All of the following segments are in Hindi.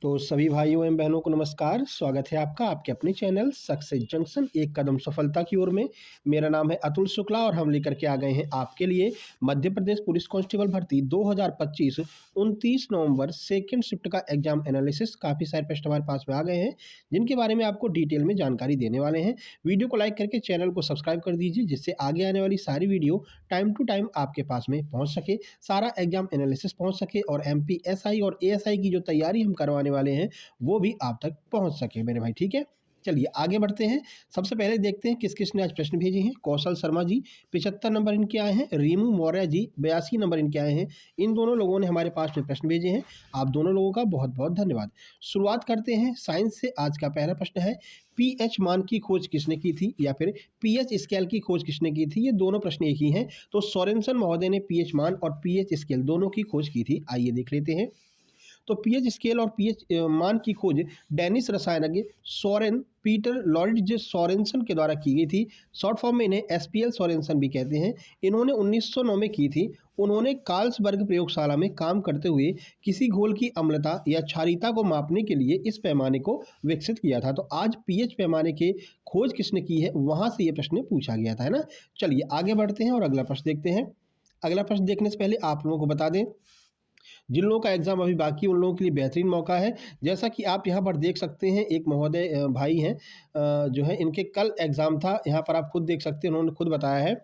तो सभी भाइयों एवं बहनों को नमस्कार। स्वागत है आपका आपके अपने चैनल सक्सेस जंक्शन एक कदम सफलता की ओर में। मेरा नाम है अतुल शुक्ला और हम लेकर के आ गए हैं आपके लिए मध्य प्रदेश पुलिस कांस्टेबल भर्ती 2025 29 नवंबर सेकंड शिफ्ट का एग्जाम एनालिसिस। काफ़ी सारे प्रश्न हमारे पास में आ गए हैं जिनके बारे में आपको डिटेल में जानकारी देने वाले हैं। वीडियो को लाइक करके चैनल को सब्सक्राइब कर दीजिए जिससे आगे आने वाली सारी वीडियो टाइम टू टाइम आपके पास में पहुँच सके, सारा एग्जाम एनालिसिस पहुँच सके और MPSI और ASI की जो तैयारी हम करवाने वाले हैं वो भी आप तक पहुंच सके मेरे भाई। ठीक है, चलिए आगे बढ़ते हैं। सबसे पहले देखते हैं किस किस ने आज प्रश्न भेजे हैं। कौशल शर्मा जी 75 नंबर इनके आए हैं, रीमू मौर्य जी 82 नंबर इनके आए हैं। इन दोनों लोगों ने हमारे पास में प्रश्न भेजे हैं, आप दोनों लोगों का बहुत बहुत धन्यवाद। शुरुआत करते हैं साइंस से। आज का पहला प्रश्न है पीएच मान की खोज किसने की थी या फिर पीएच स्केल की खोज किसने की थी। ये दोनों प्रश्न एक ही हैं। तो सोरेनसन महोदय ने पीएच मान और पीएच स्केल दोनों की खोज की थी। आइए देख लेते हैं। तो पीएच स्केल और पीएच मान की खोज डेनिश रसायनज्ञ सोरेन पीटर लॉरिड्ज सोरेनसन के द्वारा की गई थी। शॉर्ट फॉर्म में इन्हें SPL सोरेनसन भी कहते हैं। इन्होंने 1909 में की थी। उन्होंने कार्ल्सबर्ग प्रयोगशाला में काम करते हुए किसी घोल की अम्लता या क्षारीयता को मापने के लिए इस पैमाने को विकसित किया था। तो आज पीएच पैमाने के खोज किसने की है, वहां से ये प्रश्न पूछा गया था, है ना। चलिए आगे बढ़ते हैं और अगला प्रश्न देखते हैं। अगला प्रश्न देखने से पहले आप लोगों को बता दें, जिन लोगों का एग्ज़ाम अभी बाकी है उन लोगों के लिए बेहतरीन मौका है। जैसा कि आप यहाँ पर देख सकते हैं, एक महोदय भाई हैं जो है इनके कल एग्ज़ाम था। यहाँ पर आप खुद देख सकते हैं, उन्होंने खुद बताया है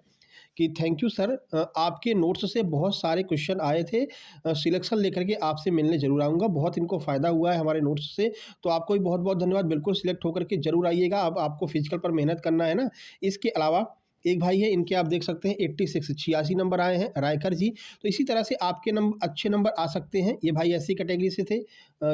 कि थैंक यू सर, आपके नोट्स से बहुत सारे क्वेश्चन आए थे। सिलेक्शन लेकर के आपसे मिलने ज़रूर आऊँगा। बहुत इनको फ़ायदा हुआ है हमारे नोट्स से, तो आपको भी बहुत बहुत धन्यवाद। बिल्कुल सिलेक्ट होकर के ज़रूर आइएगा। अब आपको फिजिकल पर मेहनत करना है ना। इसके अलावा एक भाई है, इनके आप देख सकते हैं 86 86 नंबर आए हैं, रायकर जी। तो इसी तरह से आपके नंबर अच्छे नंबर आ सकते हैं। ये भाई ऐसी कैटेगरी से थे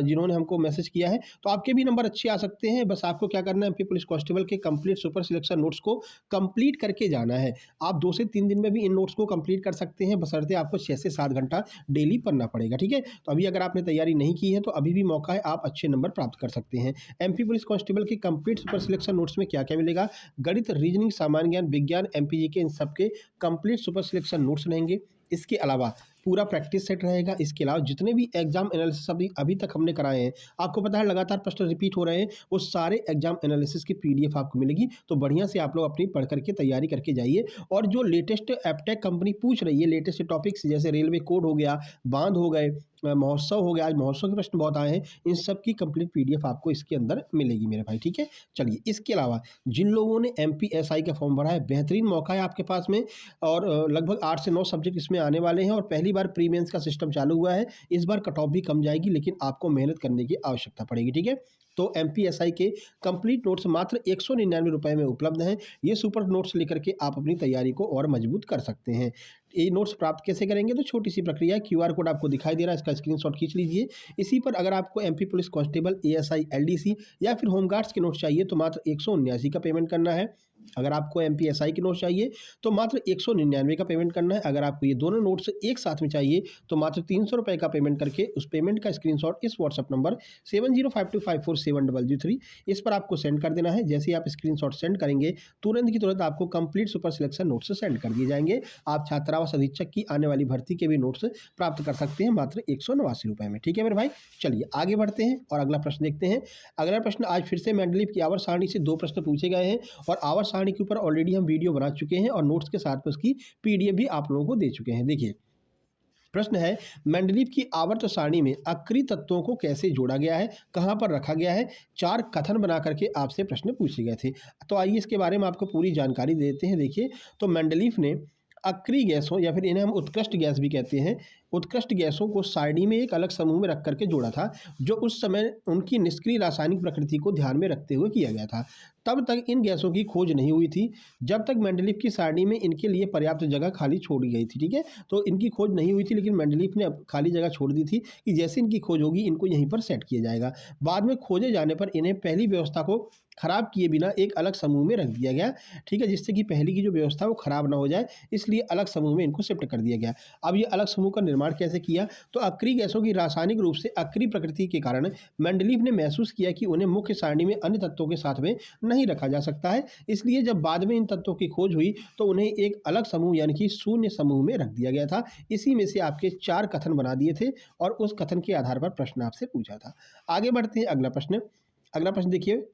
जिन्होंने हमको मैसेज किया है। तो आपके भी नंबर अच्छे आ सकते हैं। बस आपको क्या करना है, MP पुलिस कांस्टेबल के कंप्लीट सुपर सिलेक्शन नोट्स को कंप्लीट करके जाना है। आप 2 से 3 दिन में भी इन नोट्स को कंप्लीट कर सकते हैं, बशर्ते आपको 6 से 7 घंटा डेली पढ़ना पड़ेगा। ठीक है, तो अभी अगर आपने तैयारी नहीं की है तो अभी भी मौका है, आप अच्छे नंबर प्राप्त कर सकते हैं। MP पुलिस कांस्टेबल के कंप्लीट सुपर सिलेक्शन नोट्स में क्या क्या मिलेगा, गणित, रीजनिंग, सामान्य ज्ञान, विज्ञान, MPG के इन सबके कंप्लीट सुपर सिलेक्शन नोट्स रहेंगे। इसके अलावा पूरा प्रैक्टिस सेट रहेगा। इसके अलावा जितने भी एग्जाम एनालिसिस अभी तक हमने कराए हैं, आपको पता है लगातार प्रश्न रिपीट हो रहे हैं, वो सारे एग्जाम एनालिसिस की PDF आपको मिलेगी। तो बढ़िया से आप लोग अपनी पढ़ करके तैयारी करके जाइए। और जो लेटेस्ट एपटेक कंपनी पूछ रही है, लेटेस्ट टॉपिक्स जैसे रेलवे कोड हो गया, बांध हो गए, महोत्सव हो गया, आज महोत्सव के प्रश्न बहुत आए हैं, इन सब की कंप्लीट PDF आपको इसके अंदर मिलेगी मेरे भाई। ठीक है, चलिए इसके अलावा जिन लोगों ने MPSI का फॉर्म भरा है, बेहतरीन मौका है आपके पास में। और लगभग 8 से 9 सब्जेक्ट इसमें आने वाले हैं और पहली बार प्री मेंस का सिस्टम चालू हुआ है। इस बार कट ऑफ भी कम जाएगी, लेकिन आपको मेहनत करने की आवश्यकता पड़ेगी। ठीक है, तो MPSI के कंप्लीट नोट्स मात्र 199 रुपए में उपलब्ध हैं। ये सुपर नोट्स लेकर के आप अपनी तैयारी को और मजबूत कर सकते हैं। ये नोट्स प्राप्त कैसे करेंगे, तो छोटी सी प्रक्रिया है। QR कोड आपको दिखाई दे रहा है, इसका स्क्रीनशॉट खींच लीजिए। इसी पर अगर आपको MP police constable, ASI, LDC या फिर होमगार्ड्स के नोट्स चाहिए तो मात्र 179 का पेमेंट करना है। अगर आपको MPSI के नोट्स चाहिए तो मात्र 199 का पेमेंट करना है। अगर आपको ये दोनों नोट्स एक साथ में चाहिए तो मात्र 300 रुपये का पेमेंट करके उस पेमेंट का स्क्रीनशॉट इस व्हाट्सअप नंबर 7052547033 इस पर आपको सेंड कर देना है। जैसे ही आप स्क्रीनशॉट सेंड करेंगे, तुरंत की तुरंत आपको complete super selection notes send कर दिए जाएंगे। आप छात्रावास अधीक्षक की आने वाली भर्ती के भी नोट्स प्राप्त कर सकते हैं मात्र 189 रुपये में। ठीक है मेरे भाई, चलिए आगे बढ़ते हैं और अगला प्रश्न देखते हैं। अगला प्रश्न आज फिर से मेंडलीव की आवर्त सारणी से 2 प्रश्न पूछे गए हैं और आवर्त सारणी के ऊपर ऑलरेडी हम वीडियो बना चुके हैं और नोट्स के साथ में उसकी PDF भी आप लोगों को दे चुके हैं। देखिए प्रश्न है, मेंडलीव की आवर्त सारणी में अक्रिय तत्वों को कैसे जोड़ा गया है, कहां पर रखा गया है। 4 कथन बना करके आपसे प्रश्न पूछे गए थे। तो आइए इसके बारे में आपको पूरी जानकारी देते हैं। देखिए, तो मेंडलीव ने अक्रिय गैसों या फिर इन्हें हम उत्कृष्ट गैस भी कहते हैं, उत्कृष्ट गैसों को सारणी में एक अलग समूह में रख करके जोड़ा था, जो उस समय उनकी निष्क्रिय रासायनिक प्रकृति को ध्यान में रखते हुए किया गया था। तब तक इन गैसों की खोज नहीं हुई थी जब तक मेंडलीव की सारणी में इनके लिए पर्याप्त जगह खाली छोड़ी गई थी। ठीक है, तो इनकी खोज नहीं हुई थी, लेकिन मेंडलीव ने अब खाली जगह छोड़ दी थी कि जैसे इनकी खोज होगी इनको यहीं पर सेट किया जाएगा। बाद में खोजे जाने पर इन्हें पहली व्यवस्था को खराब किए बिना एक अलग समूह में रख दिया गया। ठीक है, जिससे कि पहली की जो व्यवस्था वो खराब ना हो जाए, इसलिए अलग समूह में इनको शिफ्ट कर दिया गया। अब ये अलग समूह का निर्माण निर्माण कैसे किया? तो अक्रिय गैसों की रासायनिक रूप से अक्रिय प्रकृति के कारण मेंडलीव ने महसूस किया कि उन्हें मुख्य सारणी में अन्य तत्वों के साथ में नहीं रखा जा सकता है। इसलिए जब बाद में इन तत्वों की खोज हुई तो उन्हें एक अलग समूह यानी कि शून्य समूह में रख दिया गया था। इसी में से आपके 4 कथन बना दिए थे और उस कथन के आधार पर प्रश्न आपसे पूछा था। आगे बढ़ते हैं अगला प्रश्न। अगला प्रश्न देखिए,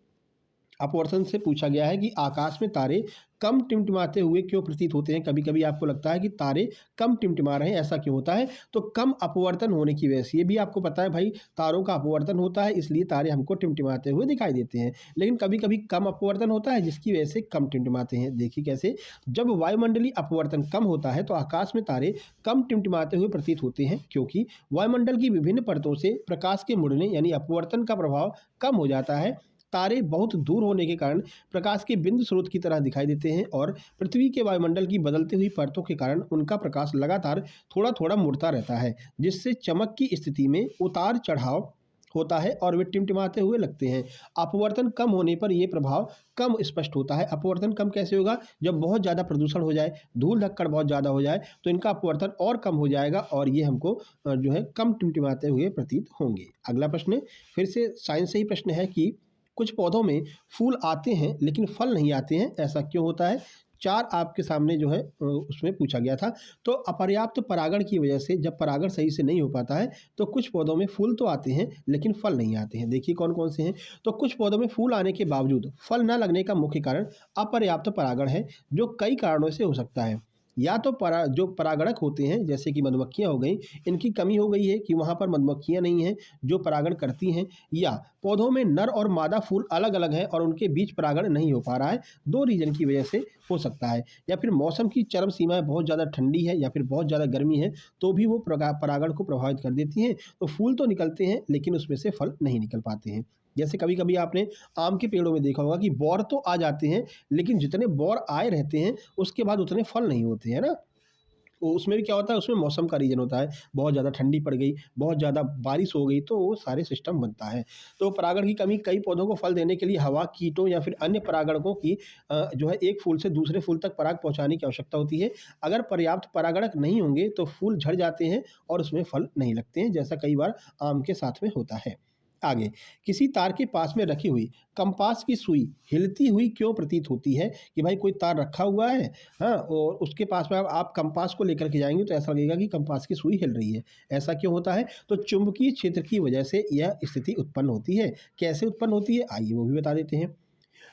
अपवर्तन से पूछा गया है कि आकाश में तारे कम टिमटिमाते हुए क्यों प्रतीत होते हैं? कभी-कभी आपको लगता है कि तारे कम टिमटिमा रहे हैं, ऐसा क्यों होता है? तो कम अपवर्तन होने की वजह से। ये भी आपको पता है भाई, तारों का अपवर्तन होता है इसलिए तारे हमको टिमटिमाते हुए दिखाई देते हैं। लेकिन कभी-कभी कम अपवर्तन होता है जिसकी वजह से कम टिमटिमाते हैं। देखिए कैसे? जब वायुमंडलीय अपवर्तन कम होता है तो आकाश में तारे कम टिमटिमाते हुए प्रतीत होते हैं, क्योंकि वायुमंडल की विभिन्न परतों से प्रकाश के मुड़ने यानी अपवर्तन का प्रभाव कम हो जाता है। तारे बहुत दूर होने के कारण प्रकाश के बिंदु स्रोत की तरह दिखाई देते हैं और पृथ्वी के वायुमंडल की बदलती हुई परतों के कारण उनका प्रकाश लगातार थोड़ा-थोड़ा मुड़ता रहता है, जिससे चमक की स्थिति में उतार-चढ़ाव होता है और वे टिमटिमाते हुए लगते हैं। अपवर्तन कम होने पर ये प्रभाव कम स्पष्ट होता है। अपवर्तन कम कैसे होगा? जब बहुत ज़्यादा प्रदूषण हो जाए, धूल-धक्कड़ बहुत ज़्यादा हो जाए तो इनका अपवर्तन और कम हो जाएगा और ये हमको जो है कम टिमटिमाते हुए प्रतीत होंगे। अगला प्रश्न फिर से साइंस से ही प्रश्न है कि कुछ पौधों में फूल आते हैं लेकिन फल नहीं आते हैं, ऐसा क्यों होता है? 4 आपके सामने जो है उसमें पूछा गया था। तो अपर्याप्त परागण की वजह से जब परागण सही से नहीं हो पाता है तो कुछ पौधों में फूल तो आते हैं लेकिन फल नहीं आते हैं। देखिए कौन-कौन से हैं? तो कुछ पौधों में फूल आने के बावजूद फल न लगने का मुख्य कारण अपर्याप्त परागण है, जो कई कारणों से हो सकता है। या तो जो परागणक होते हैं जैसे कि मधुमक्खियाँ हो गईं, इनकी कमी हो गई है कि वहाँ पर मधुमक्खियाँ नहीं हैं जो परागण करती हैं, या पौधों में नर और मादा फूल अलग-अलग हैं और उनके बीच परागण नहीं हो पा रहा है। 2 रीज़न की वजह से हो सकता है। या फिर मौसम की चरम सीमाएँ बहुत ज़्यादा ठंडी है या फिर बहुत ज़्यादा गर्मी है, तो भी वो परागण को प्रभावित कर देती हैं। तो फूल तो निकलते हैं लेकिन उसमें से फल नहीं निकल पाते हैं। जैसे कभी-कभी आपने आम के पेड़ों में देखा होगा कि बौर तो आ जाते हैं, लेकिन जितने बौर आए रहते हैं उसके बाद उतने फल नहीं होते हैं ना? तो उसमें भी क्या होता है, उसमें मौसम का रीज़न होता है। बहुत ज़्यादा ठंडी पड़ गई, बहुत ज़्यादा बारिश हो गई तो वो सारे सिस्टम बनता है। तो परागण की कमी कई पौधों को फल देने के लिए हवा, कीटों या फिर अन्य परागणकों की जो है एक फूल से दूसरे फूल तक पराग पहुँचाने की आवश्यकता होती है। अगर पर्याप्त परागणक नहीं होंगे तो फूल झड़ जाते हैं और उसमें फल नहीं लगते हैं, जैसा कई बार आम के साथ में होता है। आगे, किसी तार के पास में रखी हुई कंपास की सुई हिलती हुई क्यों प्रतीत होती है? कि भाई कोई तार रखा हुआ है, हाँ, और उसके पास में आप कंपास को लेकर के जाएँगे तो ऐसा लगेगा कि कंपास की सुई हिल रही है। ऐसा क्यों होता है? तो चुंबकीय क्षेत्र की वजह से यह स्थिति उत्पन्न होती है। कैसे उत्पन्न होती है? आइए वो भी बता देते हैं।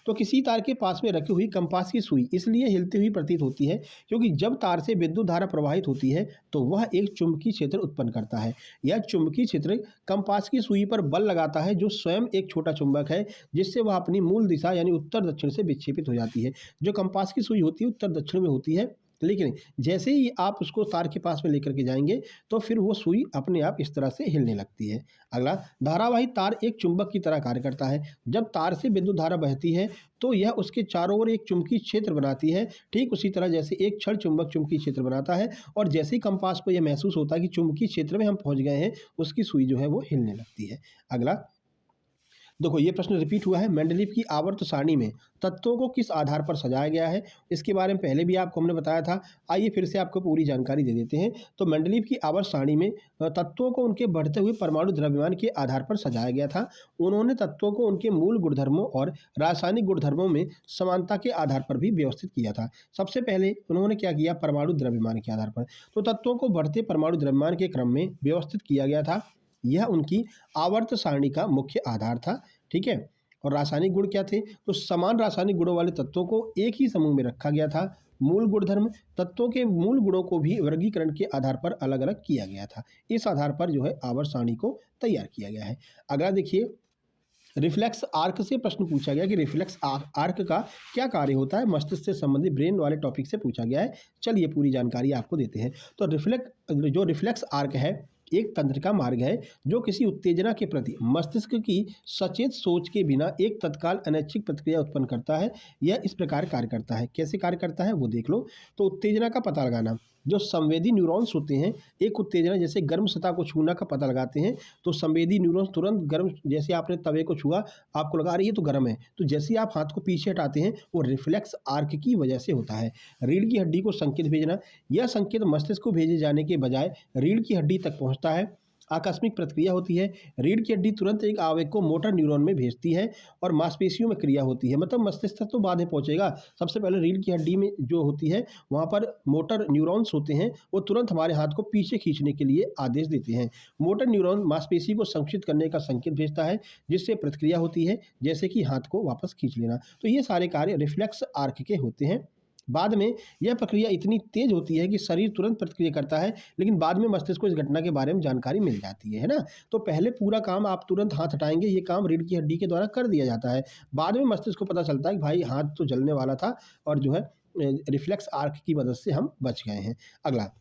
तो किसी तार के पास में रखी हुई कंपास की सुई इसलिए हिलती हुई प्रतीत होती है क्योंकि जब तार से विद्युत धारा प्रवाहित होती है तो वह एक चुंबकीय क्षेत्र उत्पन्न करता है। यह चुंबकीय क्षेत्र कंपास की सुई पर बल लगाता है जो स्वयं एक छोटा चुंबक है, जिससे वह अपनी मूल दिशा यानी उत्तर दक्षिण से विक्षेपित हो जाती है। जो कंपास की सुई होती है उत्तर दक्षिण में होती है, लेकिन जैसे ही आप उसको तार के पास में लेकर के जाएंगे तो फिर वो सुई अपने आप इस तरह से हिलने लगती है। अगला, धारावाही तार एक चुंबक की तरह कार्य करता है। जब तार से विद्युत धारा बहती है तो यह उसके चारों ओर एक चुंबकीय क्षेत्र बनाती है, ठीक उसी तरह जैसे एक क्षण चुंबक चुंबकीय क्षेत्र बनाता है, और जैसे ही कंपास को यह महसूस होता है कि चुंबकीय क्षेत्र में हम पहुंच गए हैं, उसकी सुई जो है वो हिलने लगती है। अगला देखो, ये प्रश्न रिपीट हुआ है। मेंडलीव की आवर्त सारणी में तत्वों को किस आधार पर सजाया गया है? इसके बारे में पहले भी आपको हमने बताया था। आइए फिर से आपको पूरी जानकारी दे देते हैं। तो मेंडलीव की आवर्त सारणी में तत्वों को उनके बढ़ते हुए परमाणु द्रव्यमान के आधार पर सजाया गया था। उन्होंने तत्वों को उनके मूल गुणधर्मों और रासायनिक गुणधर्मों में समानता के आधार पर भी व्यवस्थित किया था। सबसे पहले उन्होंने क्या किया? परमाणु द्रव्यमान के आधार पर तो तत्वों को बढ़ते परमाणु द्रव्यमान के क्रम में व्यवस्थित किया गया था। यह उनकी आवर्त सारणी का मुख्य आधार था। ठीक है। और रासायनिक गुण क्या थे? तो समान रासायनिक गुणों वाले तत्वों को एक ही समूह में रखा गया था। मूल गुणधर्म, तत्वों के मूल गुणों को भी वर्गीकरण के आधार पर अलग अलग किया गया था। इस आधार पर जो है आवर्त सारणी को तैयार किया गया है। अगला देखिए, रिफ्लेक्स आर्क से प्रश्न पूछा गया कि रिफ्लेक्स आर्क का क्या कार्य होता है? मस्तिष्क से संबंधित ब्रेन वाले टॉपिक से पूछा गया है। चलिए पूरी जानकारी आपको देते हैं। तो रिफ्लेक्स आर्क है एक तंत्र का मार्ग है जो किसी उत्तेजना के प्रति मस्तिष्क की सचेत सोच के बिना एक तत्काल अनैच्छिक प्रतिक्रिया उत्पन्न करता है। यह इस प्रकार कार्य करता है। कैसे कार्य करता है वो देख लो। तो उत्तेजना का पता लगाना, जो संवेदी न्यूरॉन्स होते हैं, एक उत्तेजना जैसे गर्म सतह को छूना का पता लगाते हैं, तो संवेदी न्यूरॉन्स तुरंत गर्म, जैसे आपने तवे को छुआ, आपको लगा अरे ये तो गर्म है, तो जैसे ही आप हाथ को पीछे हटाते हैं वो रिफ्लेक्स आर्क की वजह से होता है। रीढ़ की हड्डी को संकेत भेजना, यह संकेत मस्तिष्क को भेजे जाने के बजाय रीढ़ की हड्डी तक पहुंचता है। आकस्मिक प्रतिक्रिया होती है, रीढ़ की हड्डी तुरंत एक आवेग को मोटर न्यूरॉन में भेजती है और मांसपेशियों में क्रिया होती है। मतलब मस्तिष्क तक तो बाद में पहुंचेगा, सबसे पहले रीढ़ की हड्डी में जो होती है वहाँ पर मोटर न्यूरॉन्स होते हैं, वो तुरंत हमारे हाथ को पीछे खींचने के लिए आदेश देते हैं। मोटर न्यूरॉन मांसपेशी को संकुचित करने का संकेत भेजता है, जिससे प्रतिक्रिया होती है, जैसे कि हाथ को वापस खींच लेना। तो ये सारे कार्य रिफ्लेक्स आर्क के होते हैं। बाद में यह प्रक्रिया इतनी तेज होती है कि शरीर तुरंत प्रतिक्रिया करता है, लेकिन बाद में मस्तिष्क को इस घटना के बारे में जानकारी मिल जाती है ना। तो पहले पूरा काम आप तुरंत हाथ हटाएंगे, ये काम रीढ़ की हड्डी के द्वारा कर दिया जाता है। बाद में मस्तिष्क को पता चलता है कि भाई हाथ तो जलने वाला था और जो है रिफ्लेक्स आर्क की मदद से हम बच गए हैं। अगला,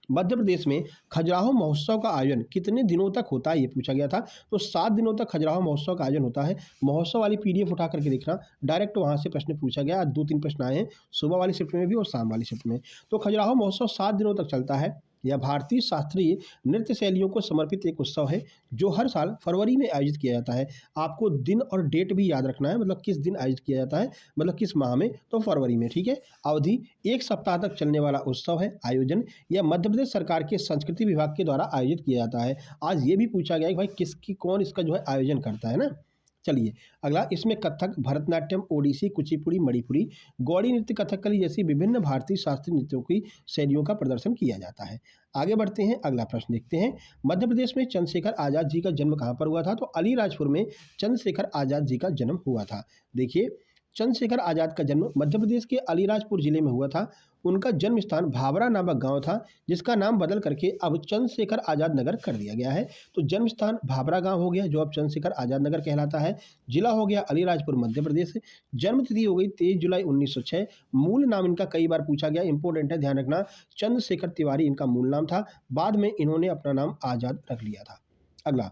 मध्य प्रदेश में खजुराहो महोत्सव का आयोजन कितने दिनों तक होता है, ये पूछा गया था। तो 7 दिनों तक खजुराहो महोत्सव का आयोजन होता है। महोत्सव वाली पीडीएफ उठा करके देखना, डायरेक्ट वहाँ से प्रश्न पूछा गया। 2-3 प्रश्न आए हैं, सुबह वाली शिफ्ट में भी और शाम वाली शिफ्ट में। तो खजुराहो महोत्सव 7 दिनों तक चलता है। यह भारतीय शास्त्रीय नृत्य शैलियों को समर्पित एक उत्सव है जो हर साल फरवरी में आयोजित किया जाता है। आपको दिन और डेट भी याद रखना है, मतलब किस दिन आयोजित किया जाता है, मतलब किस माह में, तो फरवरी में, ठीक है। अवधि 1 सप्ताह तक चलने वाला उत्सव है। आयोजन यह मध्य प्रदेश सरकार के संस्कृति विभाग के द्वारा आयोजित किया जाता है। आज ये भी पूछा गया कि भाई किसकी कौन इसका जो है आयोजन करता है ना। चलिए अगला, इसमें कथक, भरतनाट्यम, ओडिसी, कुचिपुड़ी, मणिपुरी, गौड़ी नृत्य, कथकली जैसी विभिन्न भारतीय शास्त्रीय नृत्यों की शैलियों का प्रदर्शन किया जाता है। आगे बढ़ते हैं, अगला प्रश्न देखते हैं। मध्य प्रदेश में चंद्रशेखर आज़ाद जी का जन्म कहाँ पर हुआ था, तो अलीराजपुर में चंद्रशेखर आज़ाद जी का जन्म हुआ था। देखिए, चंद्रशेखर आज़ाद का जन्म मध्य प्रदेश के अलीराजपुर जिले में हुआ था। उनका जन्म स्थान भाभरा नामक गांव था, जिसका नाम बदल करके अब चंद्रशेखर आज़ाद नगर कर दिया गया है। तो जन्म स्थान भाभरा गांव हो गया, जो अब चंद्रशेखर आज़ाद नगर कहलाता है। जिला हो गया अलीराजपुर, मध्य प्रदेश। जन्म तिथि हो गई 23 जुलाई 1906। मूल नाम इनका कई बार पूछा गया, इंपॉर्टेंट है, ध्यान रखना। चंद्रशेखर तिवारी इनका मूल नाम था, बाद में इन्होंने अपना नाम आज़ाद रख लिया था। अगला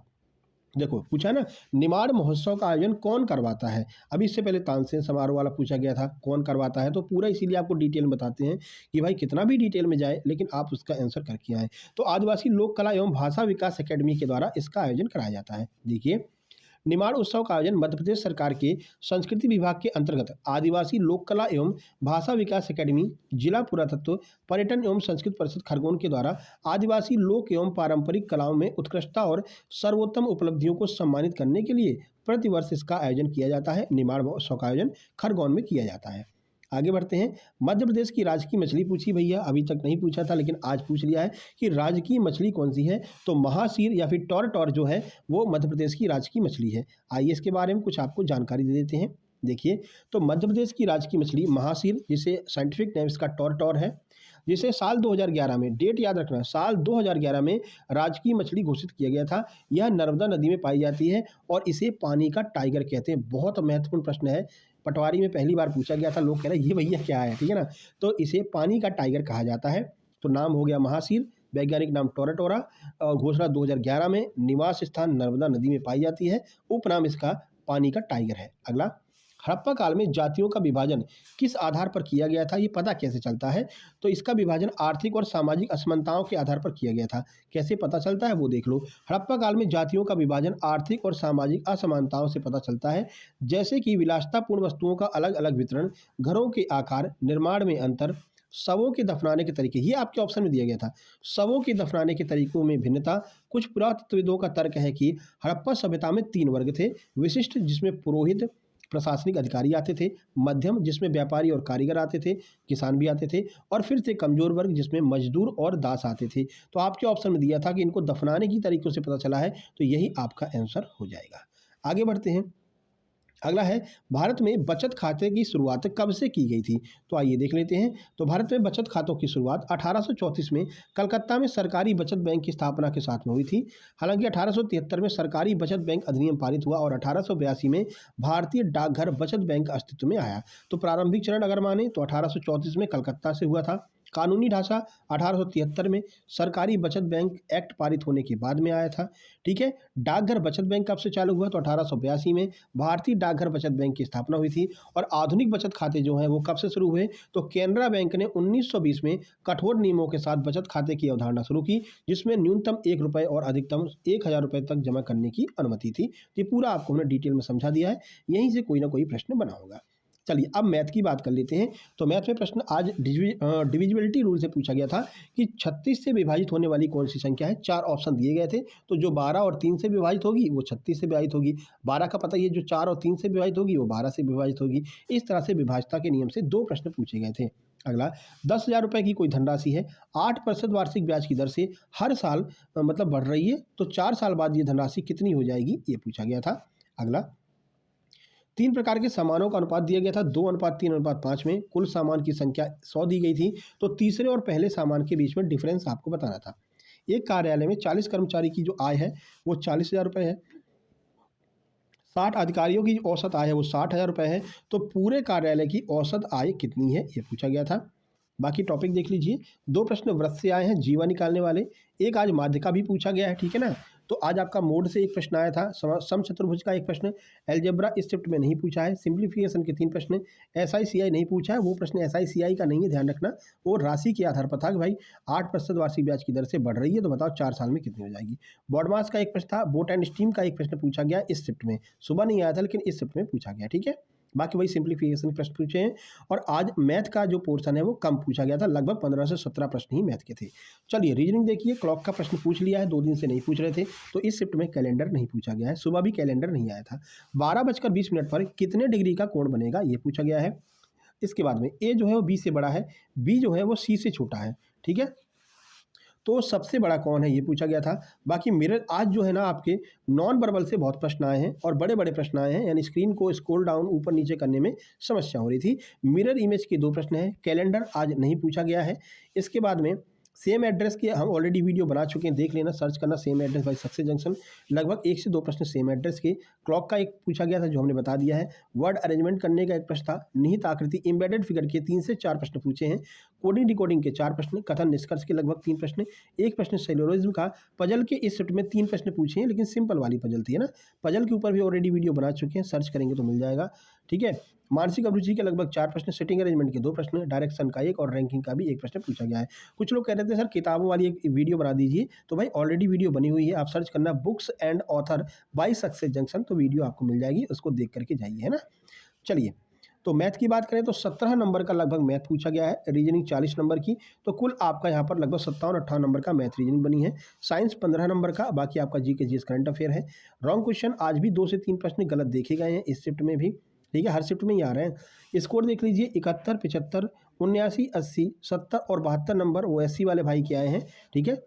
देखो, पूछा ना, निमाड़ महोत्सव का आयोजन कौन करवाता है। अभी इससे पहले तानसेन समारोह वाला पूछा गया था, कौन करवाता है, तो पूरा इसीलिए आपको डिटेल में बताते हैं कि भाई कितना भी डिटेल में जाए लेकिन आप उसका आंसर करके आए। तो आदिवासी लोक कला एवं भाषा विकास अकेडमी के द्वारा इसका आयोजन कराया जाता है। देखिए, निमाड़ उत्सव का आयोजन मध्य प्रदेश सरकार के संस्कृति विभाग के अंतर्गत आदिवासी लोक कला एवं भाषा विकास अकेडमी, जिला पुरातत्व, पर्यटन एवं संस्कृत परिषद खरगोन के द्वारा आदिवासी लोक एवं पारंपरिक कलाओं में उत्कृष्टता और सर्वोत्तम उपलब्धियों को सम्मानित करने के लिए प्रतिवर्ष इसका आयोजन किया जाता है। निमाड़ महोत्सव का आयोजन खरगोन में किया जाता है। आगे बढ़ते हैं, मध्य प्रदेश की राजकीय मछली पूछी भैया, अभी तक नहीं पूछा था लेकिन आज पूछ लिया है कि राजकीय मछली कौन सी है। तो महासीर या फिर टॉर जो है वो मध्य प्रदेश की राजकीय मछली है। आइए इसके बारे में कुछ आपको जानकारी दे देते हैं। देखिए, तो मध्य प्रदेश की राजकीय मछली महासीर, जिसे साइंटिफिक नेम इसका टॉर है, जिसे साल 2011 में, डेट याद रखना, साल 2011 में राजकीय मछली घोषित किया गया था। यह नर्मदा नदी में पाई जाती है और इसे पानी का टाइगर कहते हैं। बहुत महत्वपूर्ण प्रश्न है, पटवारी में पहली बार पूछा गया था, लोग कह रहे हैं ये भैया क्या है, ठीक है ना। तो इसे पानी का टाइगर कहा जाता है। तो नाम हो गया महासीर, वैज्ञानिक नाम टोराटोरा, और घोषणा 2011 में, निवास स्थान नर्मदा नदी में पाई जाती है, उपनाम इसका पानी का टाइगर है। अगला, हड़प्पा काल में जातियों का विभाजन किस आधार पर किया गया था, ये पता कैसे चलता है। तो इसका विभाजन आर्थिक और सामाजिक असमानताओं के आधार पर किया गया था। कैसे पता चलता है वो देख लो। हड़प्पा काल में जातियों का विभाजन आर्थिक और सामाजिक असमानताओं से पता चलता है, जैसे कि विलासितापूर्ण वस्तुओं का अलग अलग वितरण, घरों के आकार, निर्माण में अंतर, शवों के दफनाने के तरीके, ये आपके ऑप्शन में दिया गया था। शवों के दफनाने के तरीकों में भिन्नता। कुछ पुरातत्वविदों का तर्क है कि हड़प्पा सभ्यता में 3 वर्ग थे: विशिष्ट, जिसमें पुरोहित प्रशासनिक अधिकारी आते थे; मध्यम, जिसमें व्यापारी और कारीगर आते थे, किसान भी आते थे; और फिर से कमजोर वर्ग, जिसमें मजदूर और दास आते थे। तो आपके ऑप्शन में दिया था कि इनको दफनाने की तरीकों से पता चला है, तो यही आपका आंसर हो जाएगा। आगे बढ़ते हैं, अगला है, भारत में बचत खाते की शुरुआत कब से की गई थी। तो आइए देख लेते हैं। तो भारत में बचत खातों की शुरुआत 1834 में कलकत्ता में सरकारी बचत बैंक की स्थापना के साथ में हुई थी। हालांकि 1873 में सरकारी बचत बैंक अधिनियम पारित हुआ और 1882 में भारतीय डाकघर बचत बैंक अस्तित्व में आया। तो प्रारंभिक चरण अगर माने तो 1834 में कलकत्ता से हुआ था। कानूनी ढांचा 1873 में सरकारी बचत बैंक एक्ट पारित होने के बाद में आया था। ठीक है, डाकघर बचत बैंक कब से चालू हुआ? तो 1882 में भारतीय डाकघर बचत बैंक की स्थापना हुई थी। और आधुनिक बचत खाते जो हैं वो कब से शुरू हुए? तो केनरा बैंक ने 1920 में कठोर नियमों के साथ बचत खाते की अवधारणा शुरू की, जिसमें न्यूनतम 1 रुपये और अधिकतम 1000 रुपये तक जमा करने की अनुमति थी। तो ये पूरा आपको हमने डिटेल में समझा दिया है, यहीं से कोई ना कोई प्रश्न बना होगा। चलिए अब मैथ की बात कर लेते हैं। तो मैथ में प्रश्न आज डिविजिबिलिटी रूल से पूछा गया था कि 36 से विभाजित होने वाली कौन सी संख्या है। 4 ऑप्शन दिए गए थे, तो जो 12 और 3 से विभाजित होगी वो 36 से विभाजित होगी। 12 का पता ही है, जो 4 और 3 से विभाजित होगी वो 12 से विभाजित होगी। इस तरह से विभाजता के नियम से 2 प्रश्न पूछे गए थे। अगला 10,000 रुपये की कोई धनराशि है, 8% वार्षिक ब्याज की दर से हर साल मतलब बढ़ रही है, तो 4 साल बाद ये धनराशि कितनी हो जाएगी, ये पूछा गया था। अगला 3 प्रकार के सामानों का अनुपात दिया गया था, 2:3:5 में कुल सामान की संख्या 100 दी गई थी, तो तीसरे और पहले सामान के बीच में डिफरेंस आपको बताना था। एक कार्यालय में 40 कर्मचारी की जो आय है वो 40,000 रुपये है, 60 अधिकारियों की औसत आय है वो 60,000 रुपये है, तो पूरे कार्यालय की औसत आय कितनी है, ये पूछा गया था। बाकी टॉपिक देख लीजिए। 2 प्रश्न व्रत से आए हैं, जीवा निकालने वाले। एक आज माध्य का भी पूछा गया है, ठीक है ना। तो आज आपका मोड से एक प्रश्न आया था, समचतुर्भुज का एक प्रश्न, अलजेब्रा इस शिफ्ट में नहीं पूछा है, सिंप्लीफिकेशन के 3 प्रश्न, एसआईसीआई नहीं पूछा है। वो प्रश्न एसआईसीआई का नहीं है, ध्यान रखना। वो राशि के आधार पर था कि भाई 8% वार्षिक ब्याज की दर से बढ़ रही है, तो बताओ 4 साल में कितनी हो जाएगी। बॉडमास का एक प्रश्न था, बोट एंड स्टीम का एक प्रश्न पूछा गया इस शिफ्ट में, सुबह नहीं आया था लेकिन इस शिफ्ट में पूछा गया, ठीक है। बाकी वही सिंप्लीफिकेशन प्रश्न पूछे हैं। और आज मैथ का जो पोर्शन है वो कम पूछा गया था, लगभग 15 से 17 प्रश्न ही मैथ के थे। चलिए रीजनिंग देखिए, क्लॉक का प्रश्न पूछ लिया है, 2 दिन से नहीं पूछ रहे थे, तो इस शिफ्ट में कैलेंडर नहीं पूछा गया है, सुबह भी कैलेंडर नहीं आया था। 12:20 पर कितने डिग्री का कोण बनेगा, ये पूछा गया है। इसके बाद में ए जो है वो बी से बड़ा है, बी जो है वो सी से छोटा है, ठीक है। तो सबसे बड़ा कौन है, ये पूछा गया था। बाकी मिरर आज जो है ना आपके नॉन वर्बल से बहुत प्रश्न आए हैं और बड़े बड़े प्रश्न आए हैं, यानी स्क्रीन को स्क्रॉल डाउन ऊपर नीचे करने में समस्या हो रही थी। मिरर इमेज के 2 प्रश्न हैं, कैलेंडर आज नहीं पूछा गया है। इसके बाद में सेम एड्रेस के हम ऑलरेडी वीडियो बना चुके हैं, देख लेना, सर्च करना same address by success junction. लगभग 1 से 2 प्रश्न सेम एड्रेस के। क्लॉक का एक पूछा गया था जो हमने बता दिया है। वर्ड अरेंजमेंट करने का एक प्रश्न था। निहित आकृति एम्बेडेड फिगर के 3 से 4 प्रश्न पूछे हैं। कोडिंग डिकोडिंग के 4 प्रश्न, कथन निष्कर्ष के लगभग 3 प्रश्न, एक प्रश्न सेल्यूलोइज्म का। पजल के इस शिफ्ट में 3 प्रश्न पूछे हैं, लेकिन सिंपल वाली पजल थी, है ना। पजल के ऊपर भी ऑलरेडी वीडियो बना चुके हैं, सर्च करेंगे तो मिल जाएगा, ठीक है। मानसिक अभिरुचि के लगभग 4 प्रश्न, सिटिंग अरेंजमेंट के 2 प्रश्न, डायरेक्शन का 1 और रैंकिंग का भी 1 प्रश्न पूछा गया है। कुछ लोग कह रहे थे सर किताबों वाली एक वीडियो बना दीजिए, तो भाई ऑलरेडी वीडियो बनी हुई है, आप सर्च करना books and author bye success junction, तो वीडियो आपको मिल जाएगी, उसको देख करके जाइए, है ना। चलिए, तो मैथ की बात करें तो 17 नंबर का लगभग मैथ पूछा गया है, रीजनिंग 40 नंबर की, तो कुल आपका यहाँ पर लगभग 57-58 नंबर का मैथ रीजनिंग बनी है। साइंस 15 नंबर का, बाकी आपका जी के जीएस करंट अफेयर है। रॉन्ग क्वेश्चन आज भी 2 से 3 प्रश्न गलत देखे गए हैं इस शिफ्ट में भी, ठीक है, हर शिफ्ट में ही आ रहे हैं। स्कोर देख लीजिए, 71, 75, 79, 80, 70 और 72 नंबर वो एससी वाले भाई के आए हैं, ठीक है।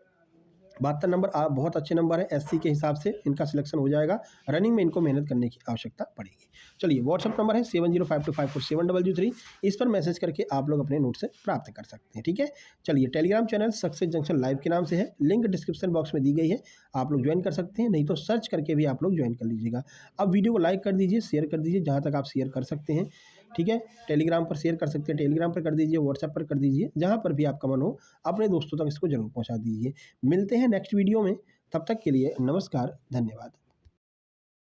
72 नंबर बहुत अच्छे नंबर है, एससी के हिसाब से इनका सिलेक्शन हो जाएगा। रनिंग में इनको मेहनत करने की आवश्यकता पड़ेगी। चलिए, व्हाट्सअप नंबर है 7052547003, इस पर मैसेज करके आप लोग अपने नोट से प्राप्त कर सकते हैं, ठीक है। चलिए, Telegram channel success junction live के नाम से है, लिंक डिस्क्रिप्शन बॉक्स में दी गई है, आप लोग ज्वाइन कर सकते हैं, नहीं तो सर्च करके भी आप लोग ज्वाइन कर लीजिएगा। अब वीडियो को लाइक कर दीजिए, शेयर कर दीजिए, जहाँ तक आप शेयर कर सकते हैं, ठीक है। टेलीग्राम पर शेयर कर सकते हैं, टेलीग्राम पर कर दीजिए, व्हाट्सएप पर कर दीजिए, जहाँ पर भी आपका मन हो अपने दोस्तों तक इसको जरूर पहुँचा दीजिए। मिलते हैं नेक्स्ट वीडियो में, तब तक के लिए नमस्कार, धन्यवाद।